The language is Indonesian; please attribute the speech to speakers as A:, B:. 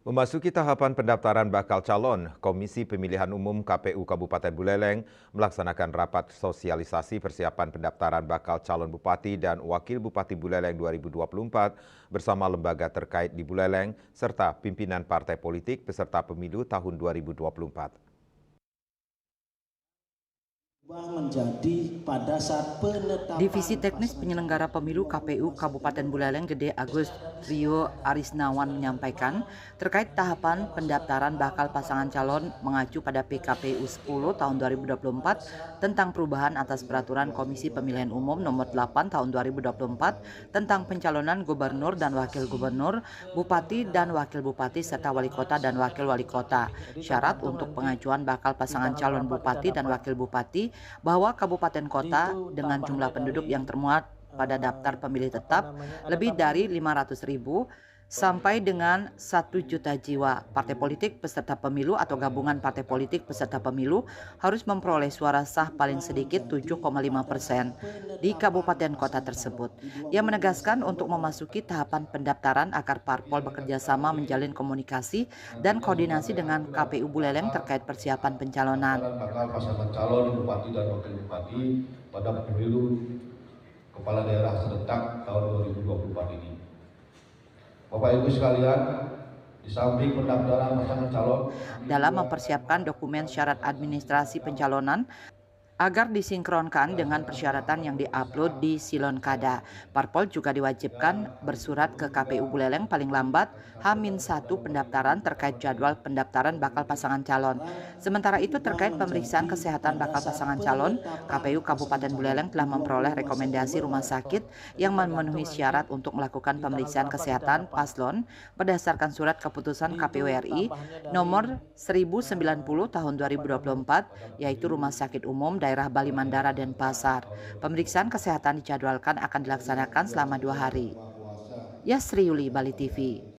A: Memasuki tahapan pendaftaran bakal calon, Komisi Pemilihan Umum KPU Kabupaten Buleleng melaksanakan rapat sosialisasi persiapan pendaftaran bakal calon Bupati dan Wakil Bupati Buleleng 2024 bersama lembaga terkait di Buleleng serta pimpinan partai politik peserta pemilu tahun 2024.
B: Menjadi pada saat penetapan
C: Divisi Teknis Penyelenggara Pemilu KPU Kabupaten Buleleng Gede Agus Trio Arisnawan menyampaikan terkait tahapan pendaftaran bakal pasangan calon mengacu pada PKPU 10 tahun 2024 tentang perubahan atas peraturan Komisi Pemilihan Umum nomor 8 tahun 2024 tentang pencalonan gubernur dan wakil gubernur, bupati dan wakil bupati serta wali kota dan wakil wali kota. Syarat untuk pengajuan bakal pasangan calon bupati dan wakil bupati bahwa kabupaten kota dengan jumlah penduduk yang termuat pada daftar pemilih tetap lebih dari 500.000 sampai dengan 1 juta jiwa. Partai politik peserta pemilu atau gabungan partai politik peserta pemilu harus memperoleh suara sah paling sedikit 7,5% di kabupaten kota tersebut. Ia menegaskan untuk memasuki tahapan pendaftaran agar parpol bekerja sama menjalin komunikasi dan koordinasi dengan KPU Buleleng terkait persiapan pencalonan.
D: Bakal pasangan calon bupati dan wakil bupati pada pemilu kepala daerah serentak tahun 2024 ini. Bapak Ibu sekalian, di samping pendaftaran pasangan calon
C: dalam mempersiapkan dokumen syarat administrasi pencalonan agar disinkronkan dengan persyaratan yang diupload di Silonkada. Parpol juga diwajibkan bersurat ke KPU Buleleng paling lambat H-1 pendaftaran terkait jadwal pendaftaran bakal pasangan calon. Sementara itu terkait pemeriksaan kesehatan bakal pasangan calon, KPU Kabupaten Buleleng telah memperoleh rekomendasi rumah sakit yang memenuhi syarat untuk melakukan pemeriksaan kesehatan paslon berdasarkan surat keputusan KPU RI nomor 1090 tahun 2024, yaitu Rumah Sakit Umum daerah Bali Mandara dan Pasar. Pemeriksaan kesehatan dijadwalkan akan dilaksanakan selama 2 hari. Yasri Yuli, Bali TV.